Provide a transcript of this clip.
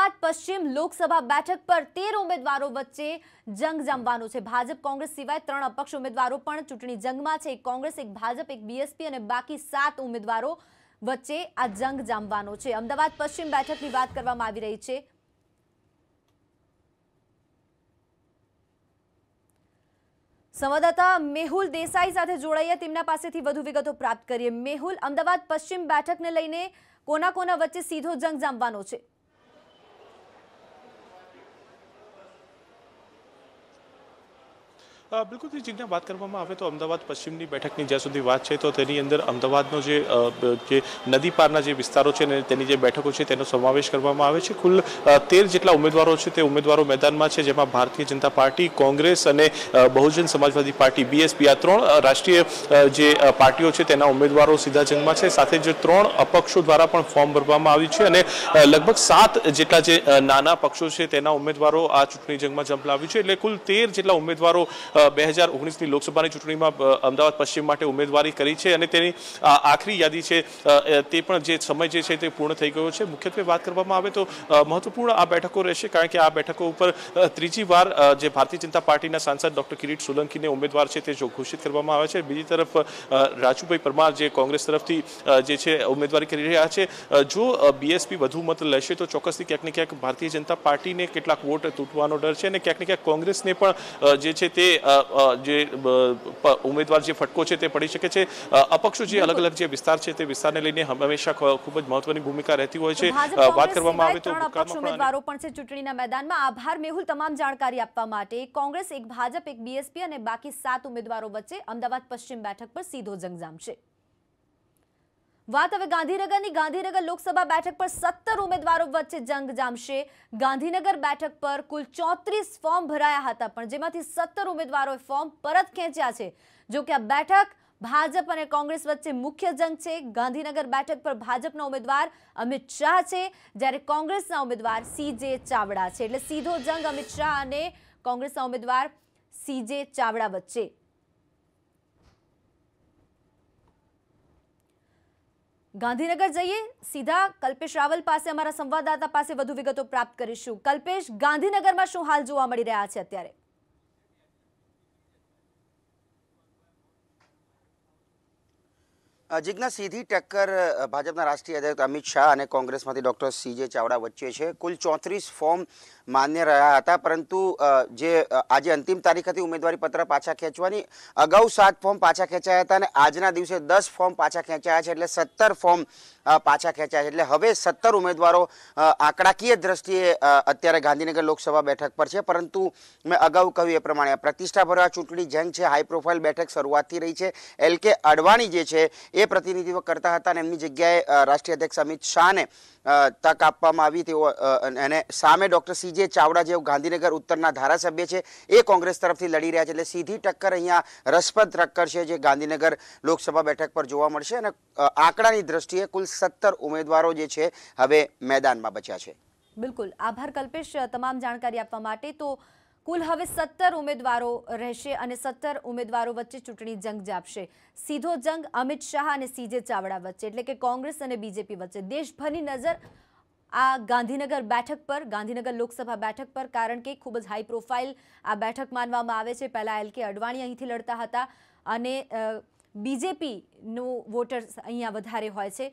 અમદાવાદ પશ્ચિમ લોકસભા બેઠક પર 13 ઉમેદવારો વચ્ચે જંગ જામવાનો છે। ભાજપ કોંગ્રેસ સિવાય 3 અપક્ષ ઉમેદવારો પણ ચૂંટણી જંગમાં છે। એક કોંગ્રેસ, એક ભાજપ, એક બીએસપી અને બાકી 7 ઉમેદવારો વચ્ચે આ જંગ જામવાનો છે। અમદાવાદ પશ્ચિમ બેઠકની વાત કરવામાં આવી રહી છે। સંવાદદાતા મેહુલ દેસાઈ સાથે જોડાઈએ, તેમના પાસેથી વધુ વિગતો પ્રાપ્ત કરીએ। મેહુલ, અમદાવાદ પશ્ચિમ બેઠકને લઈને કોના કોના વચ્ચે સીધો જંગ જામવાનો છે? बिल्कुल जिज्ञा बात કરવામાં આવે તો અમદાવાદ પશ્ચિમની બેઠકની જ્યાં સુધી વાત છે તો તેની અંદર અમદાવાદનો જે નદી પારના જે વિસ્તારો છે ને તેની જે બેઠકો છે તેનો સમાવેશ કરવામાં આવે છે। કુલ 13 જેટલા ઉમેદવારો છે તે ઉમેદવારો મેદાનમાં છે, જેમાં ભારતીય જનતા પાર્ટી, કોંગ્રેસ અને બહુજન સમાજવાદી પાર્ટી બીએસપી આ 3 રાષ્ટ્રીય જે પાર્ટીઓ છે તેના ઉમેદવારો સીધા જંગમાં છે। સાથે જ 3 અપક્ષો દ્વારા પણ ફોર્મ ભરવામાં આવ્યું છે અને લગભગ 7 જેટલા જે નાના પક્ષો છે તેના ઉમેદવારો આ ચૂંટણી જંગમાં ઝંપલાવ્યું છે। એટલે કુલ 13 જેટલા ઉમેદવારો 2019ની લોકસભાની ચૂંટણીમાં અમદાવાદ પશ્ચિમ માટે ઉમેદવારી કરી છે અને તેની આખરી યાદી છે તે પણ જે સમય જે છે તે પૂર્ણ થઈ ગયો છે। મુખ્યત્વે વાત કરવામાં આવે તો મહત્વપૂર્ણ આ બેઠકો રહેશે, કારણ કે આ બેઠકો ઉપર ત્રીજી વાર જે ભારતીય જનતા પાર્ટીના સાંસદ ડોક્ટર કિરીટ સોલંકીને ઉમેદવાર છે તે જો ઘોષિત કરવામાં આવે છે। બીજી તરફ રાજુભાઈ પરમાર જે કોંગ્રેસ તરફથી જે છે ઉમેદવારી કરી રહ્યા છે। જો બીએસપી વધુ મત લેશે તો ચોક્કસથી ક્યાંક ને ક્યાંક ભારતીય જનતા પાર્ટીને કેટલાક વોટ તૂટવાનો ડર છે અને ક્યાંક ને ક્યાંક કોંગ્રેસને પણ જે છે તે જે ઉમેદવાર જે ફટકો છે તે પડી શકે છે। અપક્ષો જે અલગ અલગ જે વિસ્તાર છે તે વિસ્તારને લઈને હંમેશા ખૂબ જ મહત્વની ભૂમિકા રહેતી હોય છે। વાત કરવામાં આવે તો અપક્ષ ઉમેદવારો પણ છે ચૂંટણીના મેદાનમાં। આભાર મેહુલ તમામ જાણકારી આપવા માટે। કોંગ્રેસ, એક ભાજપ, એક બીએસપી અને બાકી 7 ઉમેદવારો વચ્ચે અમદાવાદ પશ્ચિમ બેઠક પર સીધો જંગ જામશે। વાત હવે ગાંધીનગરની। ગાંધીનગર લોકસભા બેઠક પર 17 ઉમેદવારો વચ્ચે જંગ જામશે। ગાંધીનગર બેઠક પર કુલ 34 ફોર્મ ભરાયા હતા, પણ જેમાંથી 17 ઉમેદવારોએ ફોર્મ પરત ખેંચ્યા છે। જો કે આ બેઠક ભાજપ અને કોંગ્રેસ વચ્ચે મુખ્ય જંગ છે। ગાંધીનગર બેઠક પર ભાજપના ઉમેદવાર અમિત શાહ છે, જ્યારે કોંગ્રેસના ઉમેદવાર સીજે ચાવડા છે। એટલે સીધો જંગ અમિત શાહ અને કોંગ્રેસના ઉમેદવાર સીજે ચાવડા વચ્ચે। ગાંધીનગર જઈએ, સીધા કલ્પેશ રાવલ પાસે, અમારા સંવાદદાતા પાસે વધુ વિગતો પ્રાપ્ત કરીશું। કલ્પેશ, ગાંધીનગરમાં શું હાલ જોવા મળી રહ્યા છે અત્યારે? जिज्ञा सीधी टक्कर भाजपा राष्ट्रीय अध्यक्ष अमित शाह और कोंग्रेसमांथी डॉक्टर सीजे चावड़ा वच्चे है। कुल 34 फॉर्म मान्य रहा था, परंतु जे आज अंतिम तारीख थी उम्मीदवारी पत्र पाछा खेंचवानी, अगाऊ 7 फॉर्म पाछा खेंचाया था और आजना दिवसे 10 फॉर्म पाछा खेंचाया है, એટલે 17 फॉर्म पाछा खेंचाया है। એટલે હવે 17 ઉમેદવારો આંકડાકીય દ્રષ્ટિએ અત્યારે ગાંધીનગર લોકસભા બેઠક પર છે। પરંતુ મેં અગાઉ કહ્યું એ પ્રમાણે પ્રતિષ્ઠાભર્યા ચૂંટણી જંગ છે, હાઈ પ્રોફાઇલ બેઠક શરૂઆતથી રહી છે। એલ.કે. અડવાણી જે છે એ પ્રતિનિધિત્વ કરતા હતા અને એમની જગ્યાએ રાષ્ટ્રીય અધ્યક્ષ અમિત શાહને તક આપવામાં આવી। તેઓ અને સામે ડોક્ટર સીજે ચાવડા જેઓ ગાંધીનગર ઉત્તરના ધારાસભ્ય છે એ કોંગ્રેસ તરફથી લડી રહ્યા છે। એટલે સીધી ટક્કર અહીંયા રસપ્રદ ટક્કર છે જે ગાંધીનગર લોકસભા બેઠક પર જોવા મળશે અને આંકડાની દ્રષ્ટિએ કુલ 17 ઉમેદવારો જે છે હવે મેદાનમાં બચ્યા છે। બિલકુલ, આભાર કલ્પેશ તમામ જાણકારી આપવા માટે। તો કુલ હવે 17 ઉમેદવારો રહેશે અને 17 ઉમેદવારો વચ્ચે ચૂંટણી જંગ જામશે। સીધો જંગ અમિત શાહ અને સીજે ચાવડા વચ્ચે, એટલે કે કોંગ્રેસ અને બીજેપી વચ્ચે। દેશભરની નજર આ ગાંધીનગર બેઠક પર, ગાંધીનગર લોકસભા બેઠક પર, કારણ કે ખૂબ જ હાઈ પ્રોફાઇલ આ બેઠક માનવામાં આવે છે। પહેલા એલ.કે. અડવાણી અહીંથી લડતા હતા અને બીજેપીનો વોટર્સ અહીંયા વધારે હોય છે,